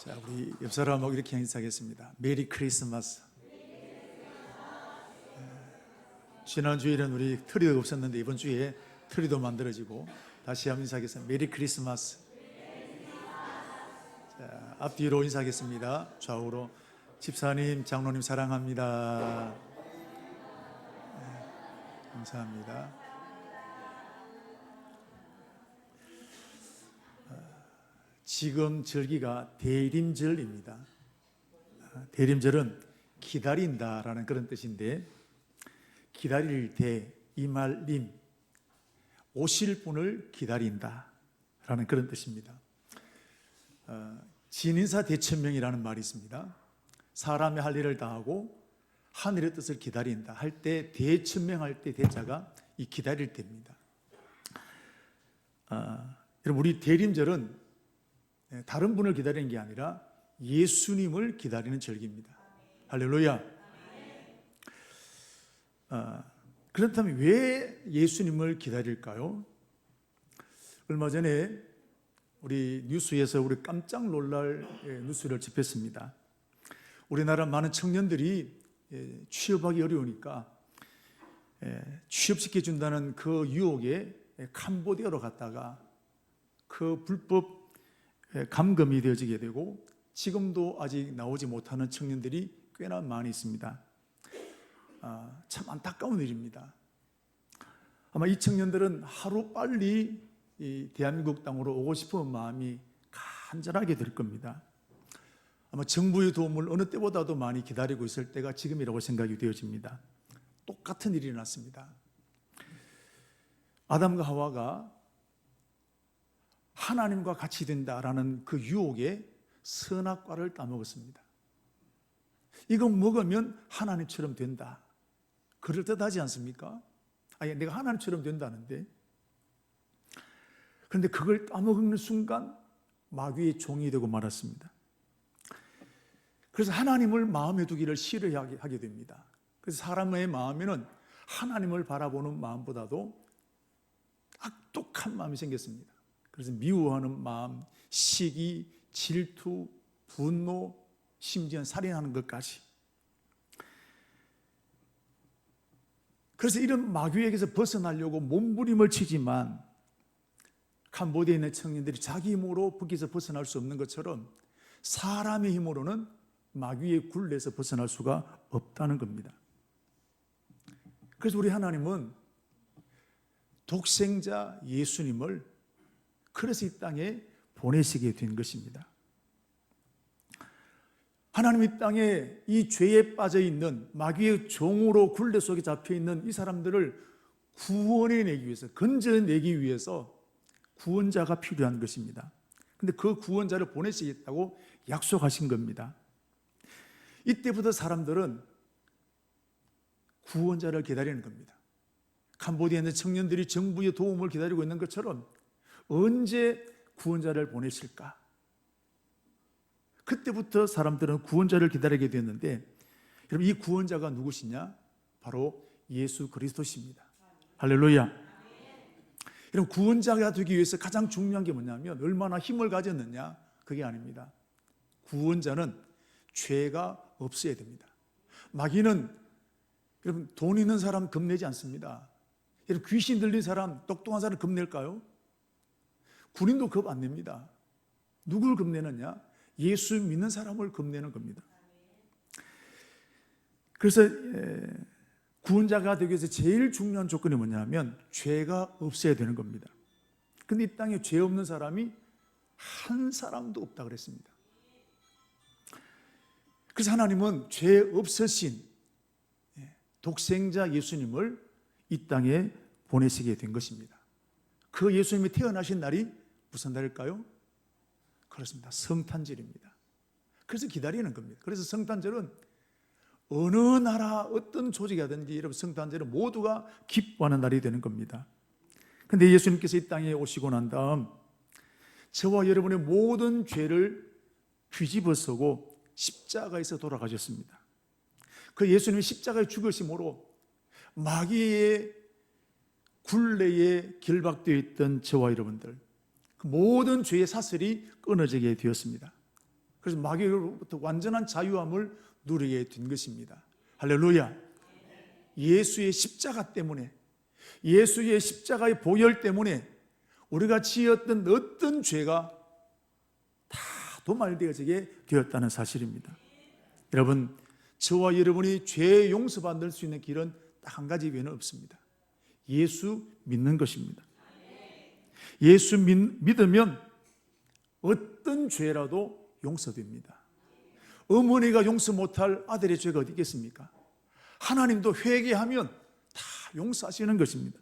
자, 우리 옆 사람하고 이렇게 인사하겠습니다. 메리 크리스마스. 지난 주일은 우리 트리도 없었는데 이번 주에 트리도 만들어지고 다시 한번 인사하겠습니다. 메리 크리스마스. 자, 앞뒤로 인사하겠습니다. 좌우로. 집사님, 장로님 사랑합니다. 감사합니다. 지금 절기가 대림절입니다. 대림절은 기다린다라는 그런 뜻인데, 기다릴 때 이 말 림, 오실 분을 기다린다라는 그런 뜻입니다. 진인사 대천명이라는 말이 있습니다. 사람이 할 일을 다하고 하늘의 뜻을 기다린다 할 때, 대천명할 때 대자가 이 기다릴 때입니다. 여러분, 우리 대림절은 다른 분을 기다리는 게 아니라 예수님을 기다리는 절기입니다. 할렐루야. 그렇다면 왜 예수님을 기다릴까요? 얼마 전에 우리 뉴스에서 우리 깜짝 놀랄 뉴스를 접했습니다. 우리나라 많은 청년들이 취업하기 어려우니까 취업시켜준다는 그 유혹에 캄보디아로 갔다가 그 불법 감금이 되어지게 되고, 지금도 아직 나오지 못하는 청년들이 꽤나 많이 있습니다. 참 안타까운 일입니다. 아마 이 청년들은 하루 빨리 이 대한민국 땅으로 오고 싶은 마음이 간절하게 될 겁니다. 아마 정부의 도움을 어느 때보다도 많이 기다리고 있을 때가 지금이라고 생각이 되어집니다. 똑같은 일이 일어났습니다. 아담과 하와가 하나님과 같이 된다라는 그 유혹에 선악과를 따먹었습니다. 이거 먹으면 하나님처럼 된다. 그럴듯하지 않습니까? 아니, 내가 하나님처럼 된다는데. 그런데 그걸 따먹는 순간 마귀의 종이 되고 말았습니다. 그래서 하나님을 마음에 두기를 싫어하게 됩니다. 그래서 사람의 마음에는 하나님을 바라보는 마음보다도 악독한 마음이 생겼습니다. 그래서 미워하는 마음, 시기, 질투, 분노, 심지어는 살인하는 것까지. 그래서 이런 마귀에게서 벗어나려고 몸부림을 치지만, 캄보디아에 있는 청년들이 자기 힘으로 거기서 벗어날 수 없는 것처럼 사람의 힘으로는 마귀의 굴레에서 벗어날 수가 없다는 겁니다. 그래서 우리 하나님은 독생자 예수님을 그래서 이 땅에 보내시게 된 것입니다. 하나님 이 땅에 이 죄에 빠져 있는 마귀의 종으로 굴레 속에 잡혀 있는 이 사람들을 구원해내기 위해서, 건져내기 위해서 구원자가 필요한 것입니다. 그런데 그 구원자를 보내시겠다고 약속하신 겁니다. 이때부터 사람들은 구원자를 기다리는 겁니다. 캄보디아에 있는 청년들이 정부의 도움을 기다리고 있는 것처럼 언제 구원자를 보내실까? 그때부터 사람들은 구원자를 기다리게 됐는데, 여러분, 이 구원자가 누구시냐? 바로 예수 그리스도십니다. 할렐루야. 여러분, 구원자가 되기 위해서 가장 중요한 게 뭐냐면 얼마나 힘을 가졌느냐? 그게 아닙니다. 구원자는 죄가 없어야 됩니다. 마귀는 여러분, 돈 있는 사람 겁내지 않습니다. 여러분, 귀신 들린 사람, 똑똑한 사람 겁낼까요? 군인도 겁 안 냅니다. 누굴 겁내느냐? 예수 믿는 사람을 겁내는 겁니다. 그래서 구원자가 되기 위해서 제일 중요한 조건이 뭐냐면 죄가 없어야 되는 겁니다. 그런데 이 땅에 죄 없는 사람이 한 사람도 없다 그랬습니다. 그래서 하나님은 죄 없으신 독생자 예수님을 이 땅에 보내시게 된 것입니다. 그 예수님이 태어나신 날이 무슨 날일까요? 그렇습니다. 성탄절입니다. 그래서 기다리는 겁니다. 그래서 성탄절은 어느 나라 어떤 조직이든지 여러분, 성탄절은 모두가 기뻐하는 날이 되는 겁니다. 그런데 예수님께서 이 땅에 오시고 난 다음 저와 여러분의 모든 죄를 뒤집어 쓰고 십자가에서 돌아가셨습니다. 그 예수님이 십자가에 죽으심으로 마귀의 굴레에 결박되어 있던 저와 여러분들, 모든 죄의 사슬이 끊어지게 되었습니다. 그래서 마귀로부터 완전한 자유함을 누리게 된 것입니다. 할렐루야. 예수의 십자가 때문에, 예수의 십자가의 보혈 때문에 우리가 지었던 어떤 죄가 다 도말되어지게 되었다는 사실입니다. 여러분, 저와 여러분이 죄 용서받을 수 있는 길은 딱 한 가지 외에는 없습니다. 예수 믿는 것입니다. 예수 믿으면 어떤 죄라도 용서됩니다. 어머니가 용서 못할 아들의 죄가 어디 있겠습니까? 하나님도 회개하면 다 용서하시는 것입니다.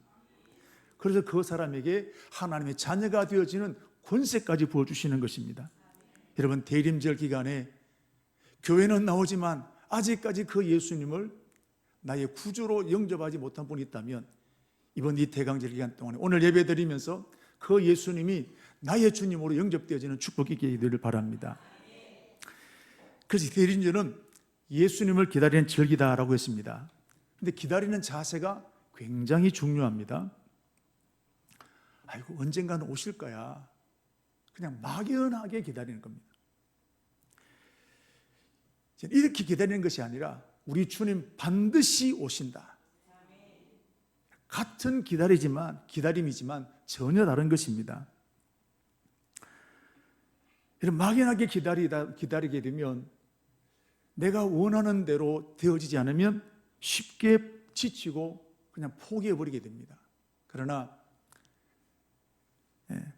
그래서 그 사람에게 하나님의 자녀가 되어지는 권세까지 부어주시는 것입니다. 여러분, 대림절 기간에 교회는 나오지만 아직까지 그 예수님을 나의 구주로 영접하지 못한 분이 있다면 이번 이 대강절 기간 동안에 오늘 예배 드리면서 그 예수님이 나의 주님으로 영접되어지는 축복이 있게 되기를 바랍니다. 그래서 대림절은 예수님을 기다리는 절기다라고 했습니다. 그런데 기다리는 자세가 굉장히 중요합니다. 아이고, 언젠가는 오실 거야. 그냥 막연하게 기다리는 겁니다. 이렇게 기다리는 것이 아니라 우리 주님 반드시 오신다. 같은 기다림이지만 전혀 다른 것입니다. 이런 막연하게 기다리게 되면 내가 원하는 대로 되어지지 않으면 쉽게 지치고 그냥 포기해버리게 됩니다. 그러나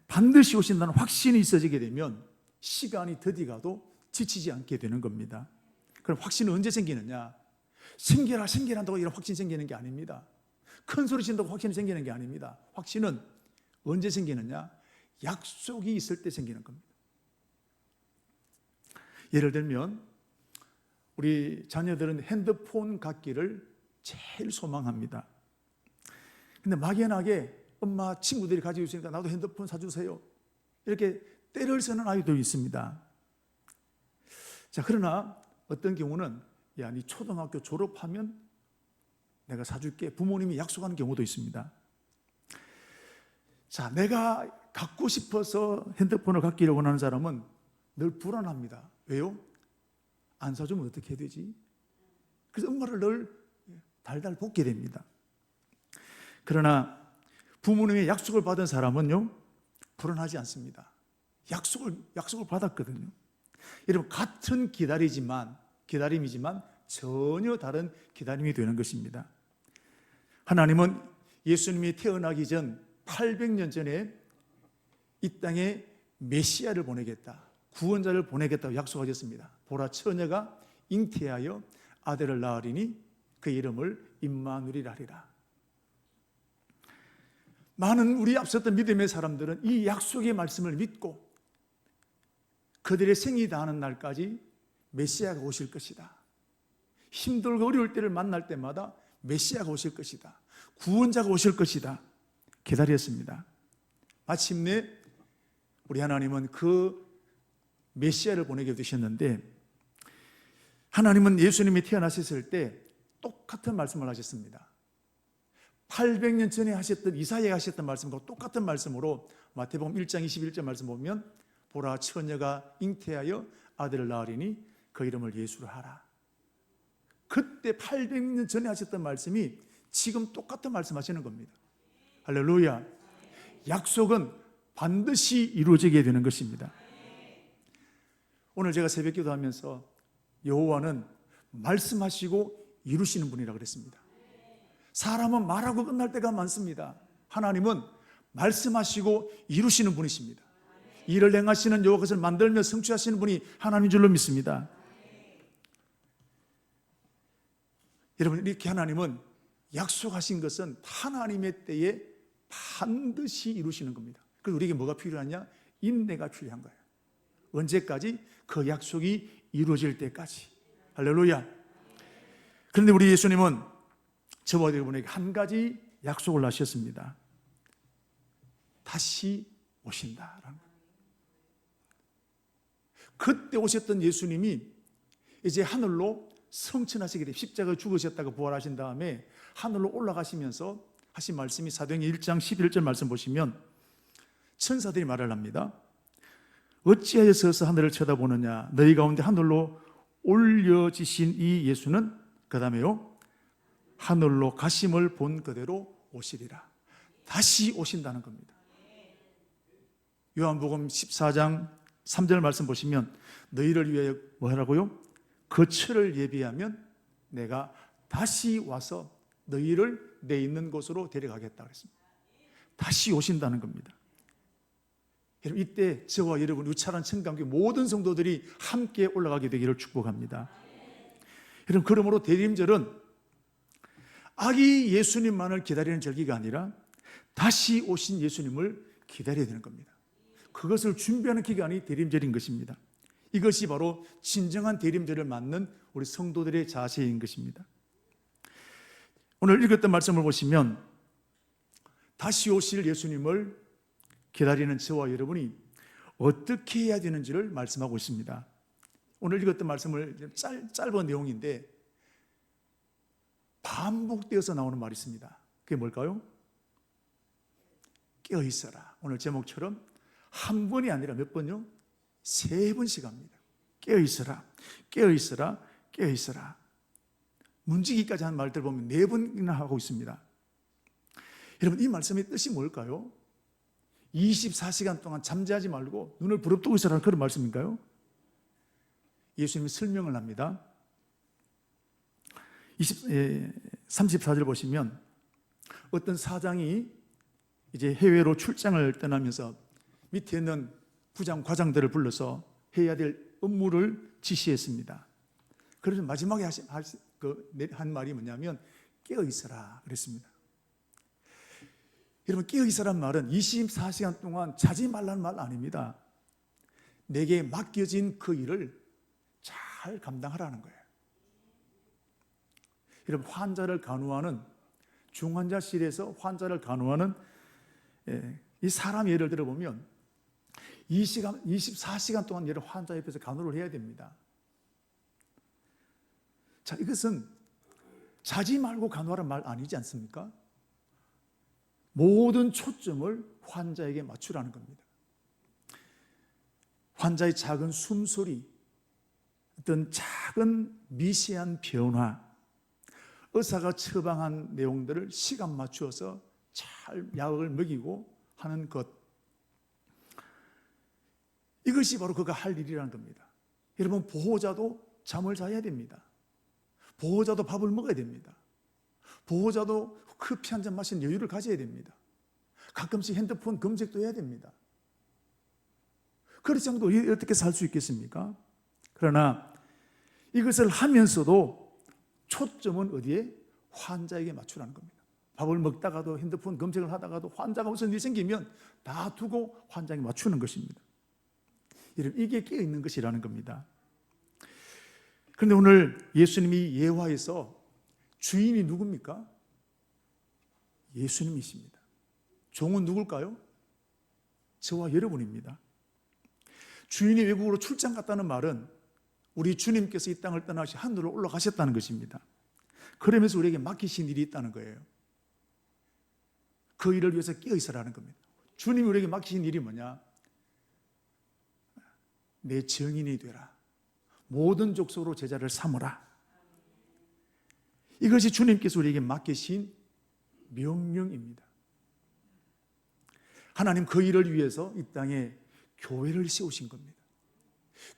반드시 오신다는 확신이 있어지게 되면 시간이 더디 가도 지치지 않게 되는 겁니다. 그럼 확신은 언제 생기느냐? 생겨난다고 이런 확신이 생기는 게 아닙니다. 큰 소리 친다고 확신이 생기는 게 아닙니다. 확신은 언제 생기느냐? 약속이 있을 때 생기는 겁니다. 예를 들면 우리 자녀들은 핸드폰 갖기를 제일 소망합니다. 근데 막연하게 엄마 친구들이 가지고 있으니까 나도 핸드폰 사주세요, 이렇게 때를 쓰는 아이도 있습니다. 자, 그러나 어떤 경우는 야, 네 초등학교 졸업하면 내가 사줄게, 부모님이 약속하는 경우도 있습니다. 자, 내가 갖고 싶어서 핸드폰을 갖기를 원하는 사람은 늘 불안합니다. 왜요? 안 사주면 어떻게 해야 되지? 그래서 엄마를 늘 달달 볶게 됩니다. 그러나 부모님의 약속을 받은 사람은요, 불안하지 않습니다. 약속을 받았거든요. 여러분, 같은 기다림이지만 전혀 다른 기다림이 되는 것입니다. 하나님은 예수님이 태어나기 전 800년 전에 이 땅에 메시아를 보내겠다, 구원자를 보내겠다고 약속하셨습니다. 보라, 처녀가 잉태하여 아들을 낳으리니 그 이름을 임마누엘이라 하리라. 많은 우리 앞섰던 믿음의 사람들은 이 약속의 말씀을 믿고 그들의 생이 다하는 날까지 메시아가 오실 것이다, 힘들고 어려울 때를 만날 때마다 메시아가 오실 것이다, 구원자가 오실 것이다 기다렸습니다. 마침내 우리 하나님은 그 메시아를 보내게 되셨는데, 하나님은 예수님이 태어나셨을 때 똑같은 말씀을 하셨습니다. 800년 전에 하셨던, 이사야가 하셨던 말씀과 똑같은 말씀으로 마태복음 1장 21절 말씀 보면 보라, 처녀가 잉태하여 아들을 낳으리니 그 이름을 예수로 하라. 그때 800년 전에 하셨던 말씀이 지금 똑같은 말씀하시는 겁니다. 할렐루야. 약속은 반드시 이루어지게 되는 것입니다. 오늘 제가 새벽 기도하면서 여호와는 말씀하시고 이루시는 분이라고 그랬습니다. 사람은 말하고 끝날 때가 많습니다. 하나님은 말씀하시고 이루시는 분이십니다. 일을 행하시는 여호와, 그것을 만들며 성취하시는 분이 하나님인 줄로 믿습니다. 여러분, 이렇게 하나님은 약속하신 것은 하나님의 때에 반드시 이루시는 겁니다. 그래서 우리에게 뭐가 필요하냐? 인내가 필요한 거예요. 언제까지? 그 약속이 이루어질 때까지. 할렐루야. 그런데 우리 예수님은 저와 여러분에게 한 가지 약속을 하셨습니다. 다시 오신다라는 거예요. 그때 오셨던 예수님이 이제 하늘로 성천하시게 돼, 십자가에 죽으셨다가 부활하신 다음에 하늘로 올라가시면서 하신 말씀이 사도행전 1장 11절 말씀 보시면 천사들이 말을 합니다. 어찌하여 서서 하늘을 쳐다보느냐. 너희 가운데 하늘로 올려지신 이 예수는 그 다음에요, 하늘로 가심을 본 그대로 오시리라. 다시 오신다는 겁니다. 요한복음 14장 3절 말씀 보시면 너희를 위하여 뭐 하라고요? 거처를 예비하면 내가 다시 와서 너희를 내 있는 곳으로 데려가겠다 그랬습니다. 다시 오신다는 겁니다. 여러분, 이때 저와 여러분 유찰한 청감교 모든 성도들이 함께 올라가게 되기를 축복합니다. 여러분, 그러므로 대림절은 아기 예수님만을 기다리는 절기가 아니라 다시 오신 예수님을 기다려야 되는 겁니다. 그것을 준비하는 기간이 대림절인 것입니다. 이것이 바로 진정한 대림절을 맞는 우리 성도들의 자세인 것입니다. 오늘 읽었던 말씀을 보시면 다시 오실 예수님을 기다리는 저와 여러분이 어떻게 해야 되는지를 말씀하고 있습니다. 오늘 읽었던 말씀을 짧은 내용인데 반복되어서 나오는 말이 있습니다. 그게 뭘까요? 깨어있어라. 오늘 제목처럼 한 번이 아니라 몇 번요? 3번씩 합니다. 깨어있어라, 깨어있어라, 깨어있어라. 문지기까지 한 말들 보면 4번이나 하고 있습니다. 여러분, 이 말씀의 뜻이 뭘까요? 24시간 동안 잠자지 말고 눈을 부릅뜨고 있으라는 그런 말씀인가요? 예수님이 설명을 합니다. 34절 보시면 어떤 사장이 이제 해외로 출장을 떠나면서 밑에 있는 부장, 과장들을 불러서 해야 될 업무를 지시했습니다. 그래서 마지막에 한 말이 뭐냐면 깨어있어라 그랬습니다. 여러분, 깨어있으란 말은 24시간 동안 자지 말라는 말 아닙니다. 내게 맡겨진 그 일을 잘 감당하라는 거예요. 여러분, 환자를 간호하는 중환자실에서 환자를 간호하는 이 사람 예를 들어보면 24시간 동안 예를 환자 옆에서 간호를 해야 됩니다. 자, 이것은 자지 말고 간호하라는 말 아니지 않습니까? 모든 초점을 환자에게 맞추라는 겁니다. 환자의 작은 숨소리, 어떤 작은 미세한 변화, 의사가 처방한 내용들을 시간 맞추어서 잘 약을 먹이고 하는 것, 이것이 바로 그가 할 일이라는 겁니다. 여러분, 보호자도 잠을 자야 됩니다. 보호자도 밥을 먹어야 됩니다. 보호자도 커피 한 잔 마시는 여유를 가져야 됩니다. 가끔씩 핸드폰 검색도 해야 됩니다. 그렇지 않고 어떻게 살 수 있겠습니까? 그러나 이것을 하면서도 초점은 어디에? 환자에게 맞추라는 겁니다. 밥을 먹다가도 핸드폰 검색을 하다가도 환자가 무슨 일이 생기면 다 두고 환자에게 맞추는 것입니다. 이게 깨어있는 것이라는 겁니다. 그런데 오늘 예수님이 예화에서 주인이 누굽니까? 예수님이십니다. 종은 누굴까요? 저와 여러분입니다. 주인이 외국으로 출장 갔다는 말은 우리 주님께서 이 땅을 떠나시 하늘로 올라가셨다는 것입니다. 그러면서 우리에게 맡기신 일이 있다는 거예요. 그 일을 위해서 깨어있으라는 겁니다. 주님이 우리에게 맡기신 일이 뭐냐? 내 증인이 되라. 모든 족속으로 제자를 삼으라. 이것이 주님께서 우리에게 맡기신 명령입니다. 하나님 그 일을 위해서 이 땅에 교회를 세우신 겁니다.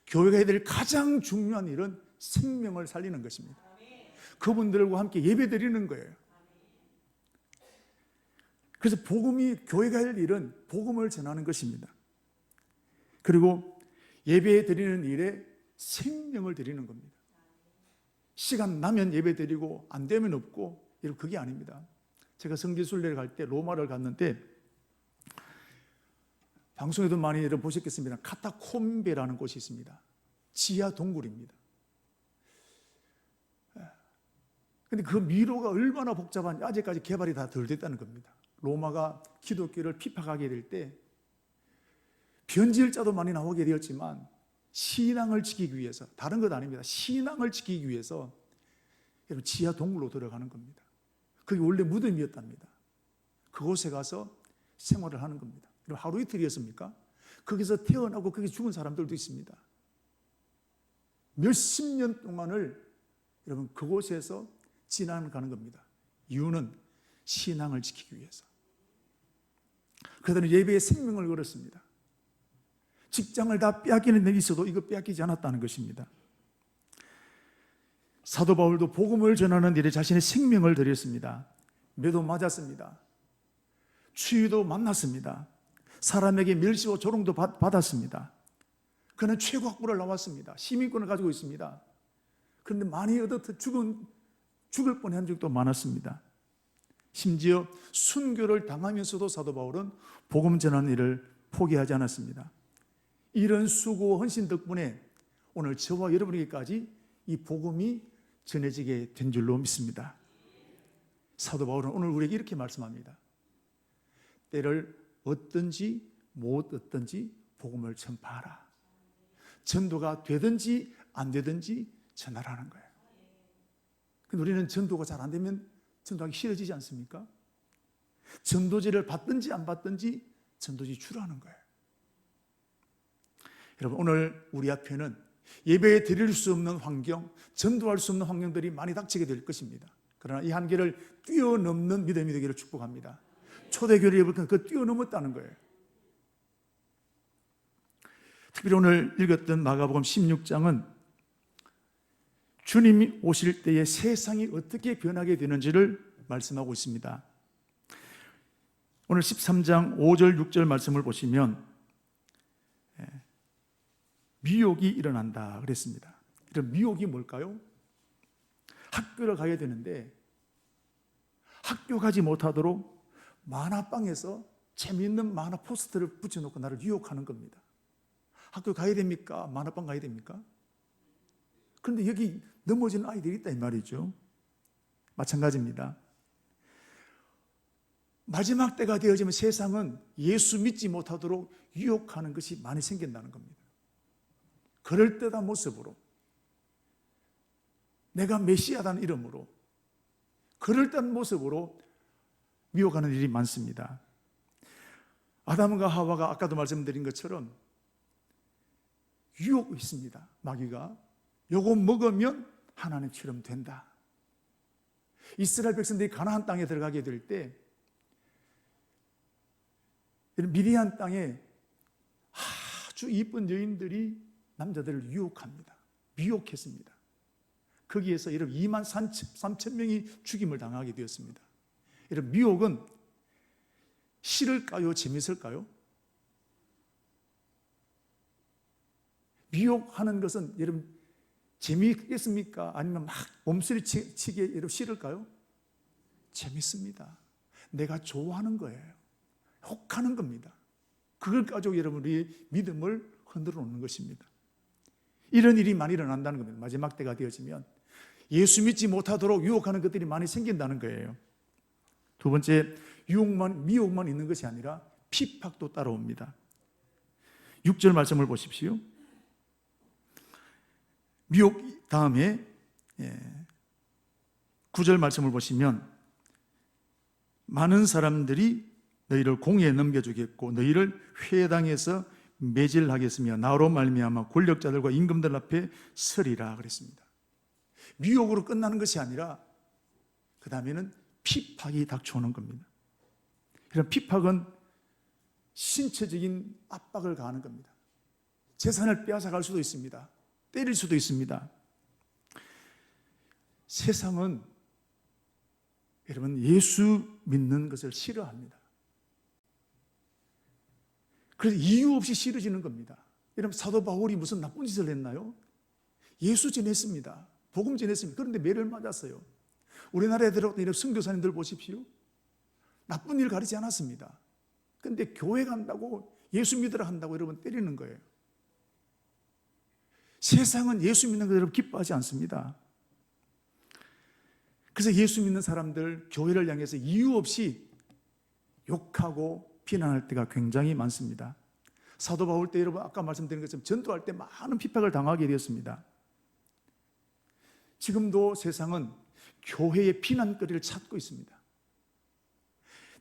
교회가 해야 될 가장 중요한 일은 생명을 살리는 것입니다. 그분들과 함께 예배드리는 거예요. 그래서 교회가 할 일은 복음을 전하는 것입니다. 그리고 예배 드리는 일에 생명을 드리는 겁니다. 시간 나면 예배 드리고 안 되면 없고, 그게 아닙니다. 제가 성지순례를 갈 때 로마를 갔는데 방송에도 많이 여러분 보셨겠습니다. 카타콤베라는 곳이 있습니다. 지하 동굴입니다. 근데 그 미로가 얼마나 복잡한지 아직까지 개발이 다 덜 됐다는 겁니다. 로마가 기독교를 핍박하게 될 때 변질 자도 많이 나오게 되었지만 신앙을 지키기 위해서, 다른 것 아닙니다. 신앙을 지키기 위해서 여러분 지하 동굴로 들어가는 겁니다. 그게 원래 무덤이었답니다. 그곳에 가서 생활을 하는 겁니다. 하루 이틀이었습니까? 거기서 태어나고 거기 죽은 사람들도 있습니다. 몇십 년 동안을 여러분 그곳에서 지나가는 겁니다. 이유는 신앙을 지키기 위해서. 그들은 예배에 생명을 걸었습니다. 직장을 다 빼앗기는 일이 있어도 이거 빼앗기지 않았다는 것입니다. 사도 바울도 복음을 전하는 일에 자신의 생명을 드렸습니다. 매도 맞았습니다. 추위도 만났습니다. 사람에게 멸시와 조롱도 받았습니다. 그는 최고학부를 나왔습니다. 시민권을 가지고 있습니다. 그런데 많이 죽을 뻔한 적도 많았습니다. 심지어 순교를 당하면서도 사도 바울은 복음 전하는 일을 포기하지 않았습니다. 이런 수고와 헌신 덕분에 오늘 저와 여러분에게까지 이 복음이 전해지게 된 줄로 믿습니다. 사도 바울은 오늘 우리에게 이렇게 말씀합니다. 때를 얻든지 못 얻든지 복음을 전파하라. 전도가 되든지 안 되든지 전하라는 거예요. 근데 우리는 전도가 잘 안 되면 전도하기 싫어지지 않습니까? 전도지를 받든지 안 받든지 전도지 주라는 거예요. 여러분, 오늘 우리 앞에는 예배에 드릴 수 없는 환경, 전도할 수 없는 환경들이 많이 닥치게 될 것입니다. 그러나 이 한계를 뛰어넘는 믿음이 되기를 축복합니다. 초대교회를 예배는 그 뛰어넘었다는 거예요. 특별히 오늘 읽었던 마가복음 16장은 주님이 오실 때에 세상이 어떻게 변하게 되는지를 말씀하고 있습니다. 오늘 13장 5절 6절 말씀을 보시면 미혹이 일어난다 그랬습니다. 이런 미혹이 뭘까요? 학교를 가야 되는데 학교 가지 못하도록 만화방에서 재미있는 만화 포스터를 붙여놓고 나를 유혹하는 겁니다. 학교 가야 됩니까? 만화방 가야 됩니까? 그런데 여기 넘어지는 아이들이 있다 이 말이죠. 마찬가지입니다. 마지막 때가 되어지면 세상은 예수 믿지 못하도록 유혹하는 것이 많이 생긴다는 겁니다. 그럴듯한 모습으로 내가 메시아라는 이름으로 그럴듯한 모습으로 미혹하는 일이 많습니다. 아담과 하와가 아까도 말씀드린 것처럼 유혹이 있습니다. 마귀가 요거 먹으면 하나님처럼 된다. 이스라엘 백성들이 가나안 땅에 들어가게 될 때 미디안 땅에 아주 이쁜 여인들이 남자들을 유혹합니다. 미혹했습니다. 거기에서 여러분 2만 3천 명이 죽임을 당하게 되었습니다. 여러분 미혹은 싫을까요? 재밌을까요? 미혹하는 것은 여러분 재미있겠습니까? 아니면 막 몸소리치게 여러분 싫을까요? 재밌습니다. 내가 좋아하는 거예요. 혹하는 겁니다. 그걸 가지고 여러분이 믿음을 흔들어 놓는 것입니다. 이런 일이 많이 일어난다는 겁니다. 마지막 때가 되어지면 예수 믿지 못하도록 유혹하는 것들이 많이 생긴다는 거예요. 두 번째, 미혹만 있는 것이 아니라 핍박도 따라옵니다. 6절 말씀을 보십시오. 미혹 다음에 9절 말씀을 보시면 많은 사람들이 너희를 공의에 넘겨주겠고 너희를 회당에서 매질하겠으며 나로 말미암아 권력자들과 임금들 앞에 서리라 그랬습니다. 미혹으로 끝나는 것이 아니라 그 다음에는 핍박이 닥쳐오는 겁니다. 이런 핍박은 신체적인 압박을 가하는 겁니다. 재산을 빼앗아갈 수도 있습니다. 때릴 수도 있습니다. 세상은 여러분 예수 믿는 것을 싫어합니다. 그래서 이유 없이 싫어지는 겁니다. 여러분 사도 바울이 무슨 나쁜 짓을 했나요? 예수 전했습니다. 복음 전했습니다. 그런데 매를 맞았어요. 우리나라에 들어왔던 이런 선교사님들 보십시오. 나쁜 일 가리지 않았습니다. 그런데 교회 간다고 예수 믿으라 한다고 여러분 때리는 거예요. 세상은 예수 믿는 걸 여러분 기뻐하지 않습니다. 그래서 예수 믿는 사람들 교회를 향해서 이유 없이 욕하고 비난할 때가 굉장히 많습니다. 사도 바울 때 여러분 아까 말씀드린 것처럼 전도할 때 많은 핍박을 당하게 되었습니다. 지금도 세상은 교회의 비난거리를 찾고 있습니다.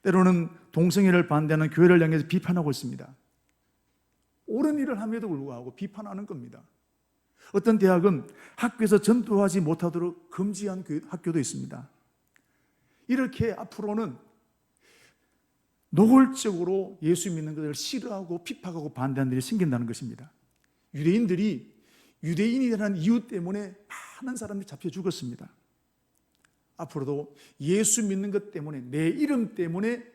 때로는 동성애를 반대하는 교회를 향해서 비판하고 있습니다. 옳은 일을 함에도 불구하고 비판하는 겁니다. 어떤 대학은 학교에서 전도하지 못하도록 금지한 학교도 있습니다. 이렇게 앞으로는 노골적으로 예수 믿는 것을 싫어하고 비판하고 반대하는 일이 생긴다는 것입니다. 유대인들이 유대인이라는 이유 때문에 많은 사람들이 잡혀 죽었습니다. 앞으로도 예수 믿는 것 때문에, 내 이름 때문에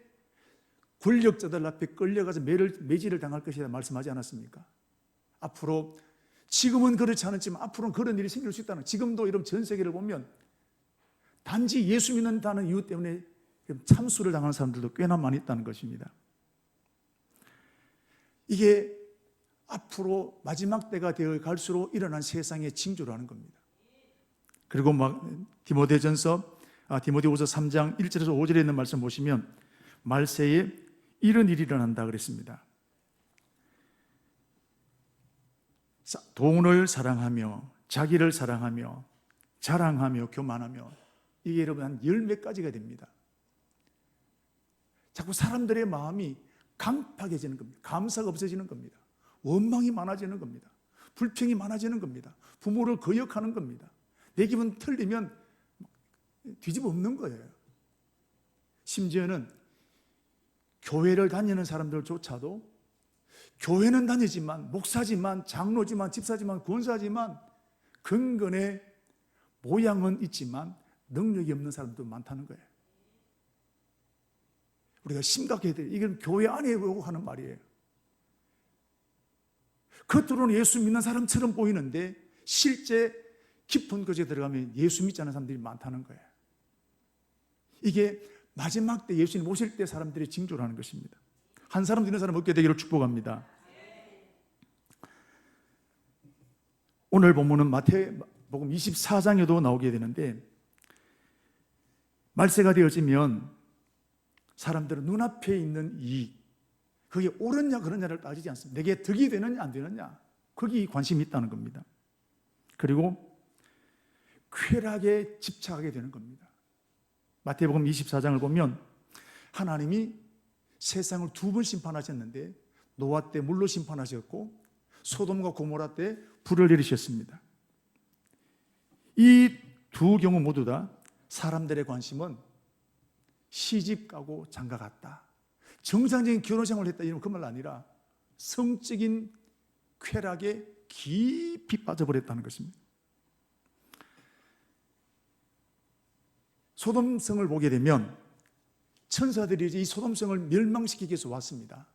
권력자들 앞에 끌려가서 매질을 당할 것이다 말씀하지 않았습니까? 앞으로, 지금은 그렇지 않았지만 앞으로는 그런 일이 생길 수 있다는, 지금도 이런 전 세계를 보면 단지 예수 믿는다는 이유 때문에 참수를 당하는 사람들도 꽤나 많이 있다는 것입니다. 이게 앞으로 마지막 때가 되어 갈수록 일어난 세상의 징조라는 겁니다. 그리고 디모데후서 3장 1절에서 5절에 있는 말씀 보시면 말세에 이런 일이 일어난다 그랬습니다. 돈을 사랑하며 자기를 사랑하며 자랑하며 교만하며, 이게 여러분 한 10몇 가지가 됩니다. 자꾸 사람들의 마음이 강팍해지는 겁니다. 감사가 없어지는 겁니다. 원망이 많아지는 겁니다. 불평이 많아지는 겁니다. 부모를 거역하는 겁니다. 내 기분 틀리면 뒤집어 엎는 거예요. 심지어는 교회를 다니는 사람들조차도 교회는 다니지만, 목사지만, 장로지만, 집사지만, 권사지만 근근의 모양은 있지만 능력이 없는 사람도 많다는 거예요. 우리가 심각해야 돼요. 이건 교회 안에 오고 하는 말이에요. 겉으로는 예수 믿는 사람처럼 보이는데 실제 깊은 곳에 들어가면 예수 믿지 않는 사람들이 많다는 거예요. 이게 마지막 때 예수님 오실 때 사람들의 징조라는 것입니다. 한 사람 되는 사람 얻게 되기를 축복합니다. 오늘 본문은 마태복음 24장에도 나오게 되는데, 말세가 되어지면 사람들은 눈앞에 있는 이익, 그게 옳으냐 그러냐를 따지지 않습니다. 내게 득이 되느냐 안 되느냐, 거기에 관심이 있다는 겁니다. 그리고 쾌락에 집착하게 되는 겁니다. 마태복음 24장을 보면 하나님이 세상을 2번 심판하셨는데, 노아 때 물로 심판하셨고 소돔과 고모라 때 불을 내리셨습니다. 이 두 경우 모두 다 사람들의 관심은 시집가고 장가갔다, 정상적인 결혼생활을 했다, 이런 그 말 아니라 성적인 쾌락에 깊이 빠져버렸다는 것입니다. 소돔성을 보게 되면 천사들이 이 소돔성을 멸망시키기 위해서 왔습니다.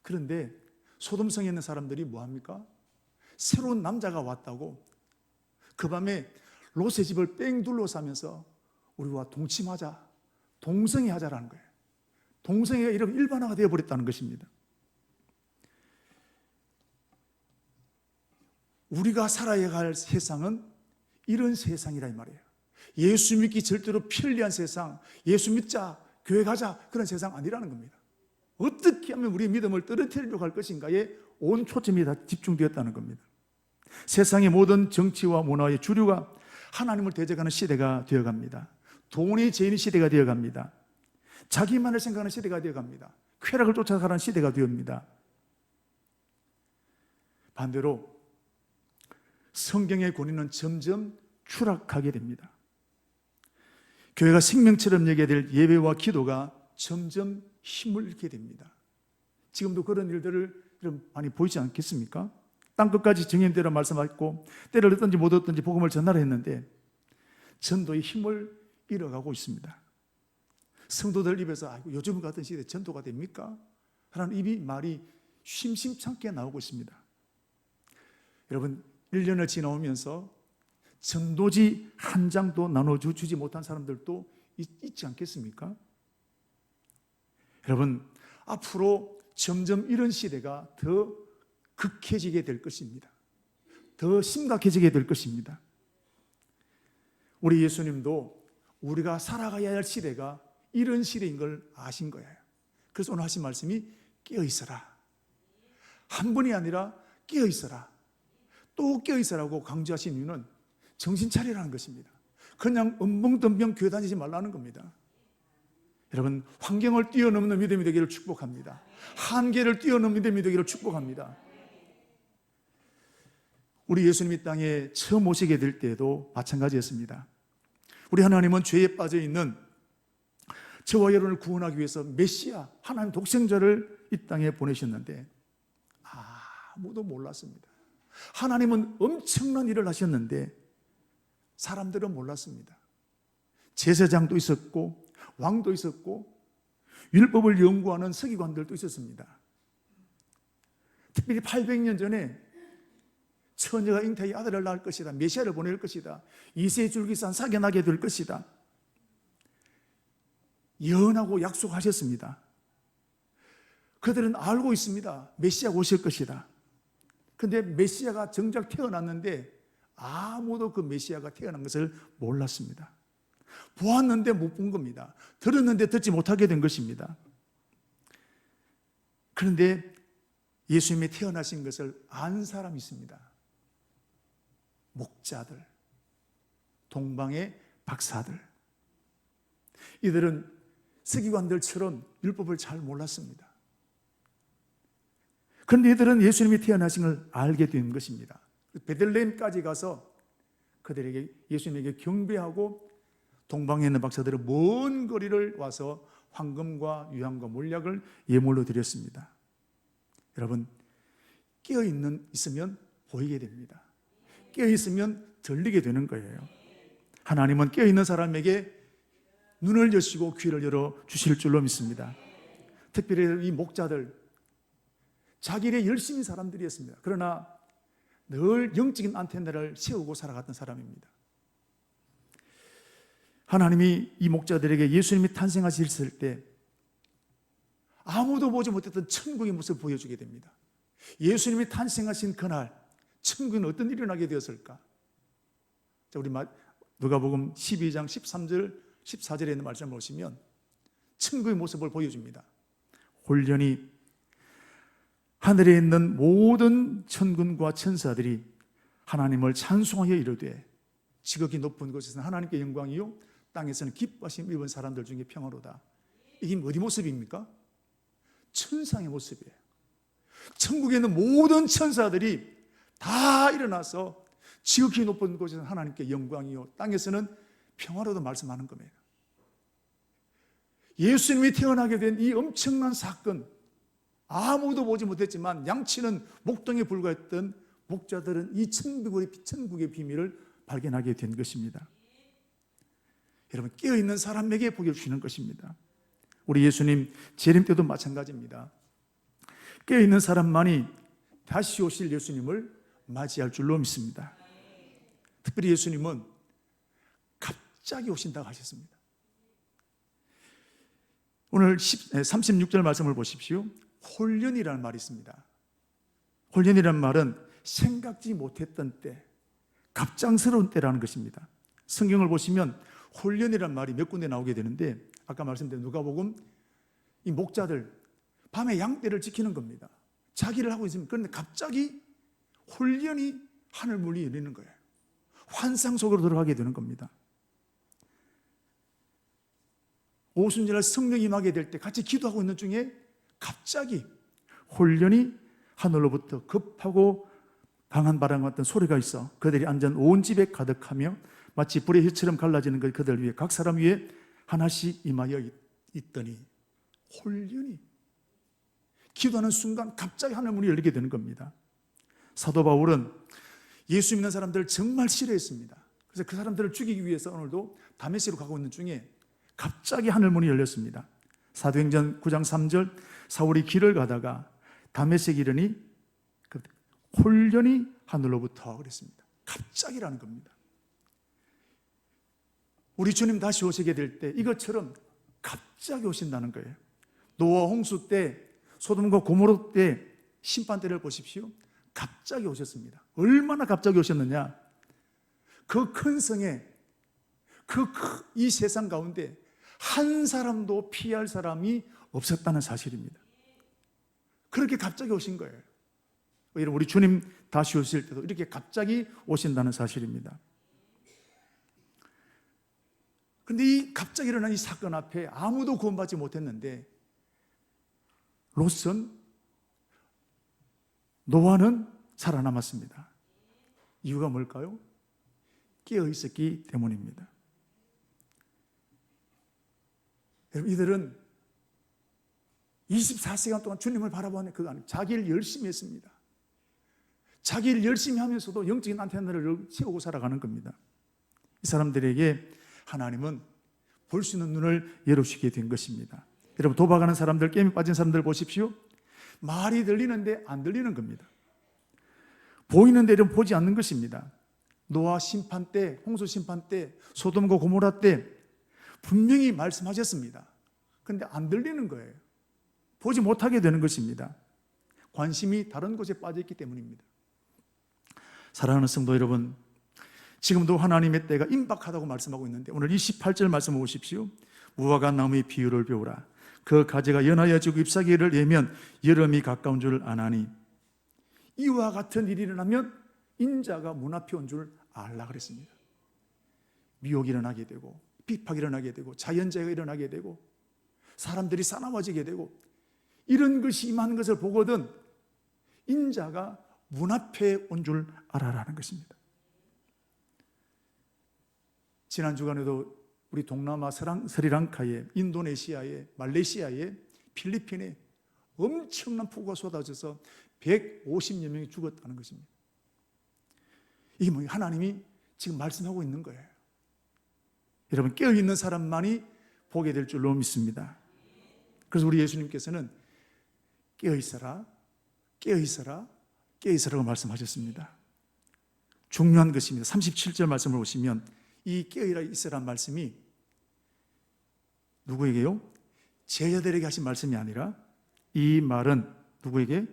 그런데 소돔성에 있는 사람들이 뭐합니까? 새로운 남자가 왔다고 그 밤에 롯의 집을 뺑 둘러싸면서 우리와 동침하자, 동성애하자라는 거예요. 동성애가 이런 일반화가 되어버렸다는 것입니다. 우리가 살아야 할 세상은 이런 세상이라 이 말이에요. 예수 믿기 절대로 편리한 세상, 예수 믿자, 교회 가자, 그런 세상 아니라는 겁니다. 어떻게 하면 우리의 믿음을 떨어뜨리려고 할 것인가에 온 초점이 다 집중되었다는 겁니다. 세상의 모든 정치와 문화의 주류가 하나님을 대적하는 시대가 되어갑니다. 돈이 죄인 시대가 되어갑니다. 자기만을 생각하는 시대가 되어갑니다. 쾌락을 쫓아가는 시대가 되옵니다. 반대로 성경의 권위는 점점 추락하게 됩니다. 교회가 생명처럼 여겨야 될 예배와 기도가 점점 힘을 잃게 됩니다. 지금도 그런 일들을 많이 보이지 않겠습니까? 땅끝까지 정인대로 말씀하셨고 때를 얻든지 못 얻든지 복음을 전하라 했는데 전도의 힘을 잃어가고 있습니다. 성도들 입에서 요즘 같은 시대에 전도가 됩니까? 하는 말이 심심찮게 나오고 있습니다. 여러분, 1년을 지나오면서 전도지 한 장도 나눠주지 못한 사람들도 있지 않겠습니까? 여러분, 앞으로 점점 이런 시대가 더 극해지게 될 것입니다. 더 심각해지게 될 것입니다. 우리 예수님도 우리가 살아가야 할 시대가 이런 시대인 걸 아신 거예요. 그래서 오늘 하신 말씀이 깨어있어라. 한 번이 아니라 깨어있어라. 또 깨어있어라고 강조하신 이유는 정신 차리라는 것입니다. 그냥 엉벙덤벙 교회 다니지 말라는 겁니다. 여러분, 환경을 뛰어넘는 믿음이 되기를 축복합니다. 한계를 뛰어넘는 믿음이 되기를 축복합니다. 우리 예수님이 땅에 처음 오시게 될 때에도 마찬가지였습니다. 우리 하나님은 죄에 빠져 있는 저와 여러분을 구원하기 위해서 메시아, 하나님 독생자를 이 땅에 보내셨는데 아무도 몰랐습니다. 하나님은 엄청난 일을 하셨는데 사람들은 몰랐습니다. 제사장도 있었고 왕도 있었고 율법을 연구하는 서기관들도 있었습니다. 특별히 800년 전에 처녀가 잉태의 아들을 낳을 것이다, 메시아를 보낼 것이다, 이세의 줄기산 사겨나게 될 것이다, 예언하고 약속하셨습니다. 그들은 알고 있습니다. 메시아가 오실 것이다. 그런데 메시아가 정작 태어났는데 아무도 그 메시아가 태어난 것을 몰랐습니다. 보았는데 못 본 겁니다. 들었는데 듣지 못하게 된 것입니다. 그런데 예수님이 태어나신 것을 안 사람이 있습니다. 목자들, 동방의 박사들. 이들은 서기관들처럼 율법을 잘 몰랐습니다. 그런데 이들은 예수님이 태어나신 걸 알게 된 것입니다. 베들레헴까지 가서 그들에게 예수님에게 경배하고 동방에 있는 박사들은 먼 거리를 와서 황금과 유향과 몰약을 예물로 드렸습니다. 여러분, 있으면 보이게 됩니다. 깨어있으면 들리게 되는 거예요. 하나님은 깨어있는 사람에게 눈을 여시고 귀를 열어 주실 줄로 믿습니다. 특별히 이 목자들, 자기 일에 열심히 사람들이었습니다. 그러나 늘 영적인 안테나를 세우고 살아갔던 사람입니다. 하나님이 이 목자들에게 예수님이 탄생하셨을 때 아무도 보지 못했던 천국의 모습을 보여주게 됩니다. 예수님이 탄생하신 그날 천국에는 어떤 일이 일어나게 되었을까? 자, 우리 누가복음 12장 13절 14절에 있는 말씀을 보시면 천국의 모습을 보여줍니다. 홀련히 하늘에 있는 모든 천군과 천사들이 하나님을 찬송하여 이르되 지극히 높은 곳에서는 하나님께 영광이요 땅에서는 기뻐하심 입은 사람들 중에 평화로다. 이게 어디 모습입니까? 천상의 모습이에요. 천국에 있는 모든 천사들이 다 일어나서 지극히 높은 곳에서는 하나님께 영광이요 땅에서는 평화로도 말씀하는 겁니다. 예수님이 태어나게 된 이 엄청난 사건, 아무도 보지 못했지만 양치는 목동에 불과했던 목자들은 이 천국의 비밀을 발견하게 된 것입니다. 여러분, 깨어있는 사람에게 복을 주시는 것입니다. 우리 예수님 재림 때도 마찬가지입니다. 깨어있는 사람만이 다시 오실 예수님을 맞이할 줄로 믿습니다. 특별히 예수님은 갑자기 오신다고 하셨습니다. 오늘 36절 말씀을 보십시오. 홀련이라는 말이 있습니다. 홀련이라는 말은 생각지 못했던 때, 갑작스러운 때라는 것입니다. 성경을 보시면 홀련이라는 말이 몇 군데 나오게 되는데 아까 말씀드린 누가복음 이 목자들 밤에 양떼를 지키는 겁니다. 자기를 하고 있습니다. 그런데 갑자기 홀련히 하늘 문이 열리는 거예요. 환상 속으로 들어가게 되는 겁니다. 오순절날 성령이 임하게 될 때 같이 기도하고 있는 중에 갑자기 홀련히 하늘로부터 급하고 강한 바람 같은 소리가 있어 그들이 앉은 온 집에 가득하며 마치 불의 휘처럼 갈라지는 것 그들 위에 각 사람 위에 하나씩 임하여 있더니 홀련히 기도하는 순간 갑자기 하늘 문이 열리게 되는 겁니다. 사도 바울은 예수 믿는 사람들을 정말 싫어했습니다. 그래서 그 사람들을 죽이기 위해서 오늘도 다메섹으로 가고 있는 중에 갑자기 하늘 문이 열렸습니다. 사도행전 9장 3절 사울이 길을 가다가 다메섹 이르니 홀련히 하늘로부터 그랬습니다. 갑자기라는 겁니다. 우리 주님 다시 오시게 될 때 이것처럼 갑자기 오신다는 거예요. 노아 홍수 때 소돔과 고모라 때 심판 때를 보십시오. 갑자기 오셨습니다. 얼마나 갑자기 오셨느냐? 그 큰 성에 이 세상 가운데 한 사람도 피할 사람이 없었다는 사실입니다. 그렇게 갑자기 오신 거예요. 우리 주님 다시 오실 때도 이렇게 갑자기 오신다는 사실입니다. 그런데 이 갑자기 일어난 이 사건 앞에 아무도 구원받지 못했는데 롯은, 노아는 살아남았습니다. 이유가 뭘까요? 깨어 있었기 때문입니다. 여러분, 이들은 24시간 동안 주님을 바라보는 그거 아니에요. 자기 일 열심히 했습니다. 자기 일 열심히 하면서도 영적인 안테나를 채우고 살아가는 겁니다. 이 사람들에게 하나님은 볼 수 있는 눈을 열어주시게 된 것입니다. 여러분, 도박하는 사람들, 게임에 빠진 사람들 보십시오. 말이 들리는데 안 들리는 겁니다. 보이는데 이런 보지 않는 것입니다. 노아 심판 때, 홍수 심판 때, 소돔과 고모라 때 분명히 말씀하셨습니다. 그런데 안 들리는 거예요. 보지 못하게 되는 것입니다. 관심이 다른 곳에 빠져있기 때문입니다. 사랑하는 성도 여러분, 지금도 하나님의 때가 임박하다고 말씀하고 있는데 오늘 28절 말씀 보십시오. 무화과 나무의 비유를 배우라. 그 가지가 연하여지고 잎사귀를 예면 여름이 가까운 줄 아나니. 이와 같은 일이 일어나면 인자가 문 앞에 온 줄 알라 그랬습니다. 미혹이 일어나게 되고 비박이 일어나게 되고 자연재해가 일어나게 되고 사람들이 사나워지게 되고 이런 것이 임하는 것을 보거든 인자가 문 앞에 온 줄 알아라는 것입니다. 지난 주간에도 우리 동남아 스리랑카에, 인도네시아에, 말레이시아에, 필리핀에 엄청난 폭우가 쏟아져서 150여 명이 죽었다는 것입니다. 이게 뭐예요? 하나님이 지금 말씀하고 있는 거예요. 여러분, 깨어있는 사람만이 보게 될 줄로 믿습니다. 그래서 우리 예수님께서는 깨어있어라, 깨어있어라, 깨어있어라고 말씀하셨습니다. 중요한 것입니다. 37절 말씀을 보시면 이 깨어있으라는 말씀이 누구에게요? 제자들에게 하신 말씀이 아니라 이 말은 누구에게?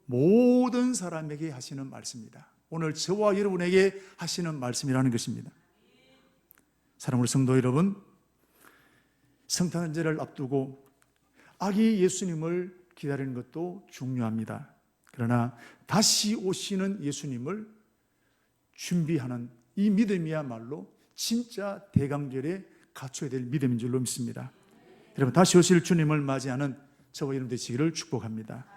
모든 사람에게 하시는 말씀입니다. 오늘 저와 여러분에게 하시는 말씀이라는 것입니다. 사랑하는 성도 여러분, 성탄절을 앞두고 아기 예수님을 기다리는 것도 중요합니다. 그러나 다시 오시는 예수님을 준비하는 이 믿음이야말로 진짜 대강절에 갖춰야 될 믿음인 줄로 믿습니다. 여러분, 다시 오실 주님을 맞이하는 저와 여러분 되시기를 축복합니다.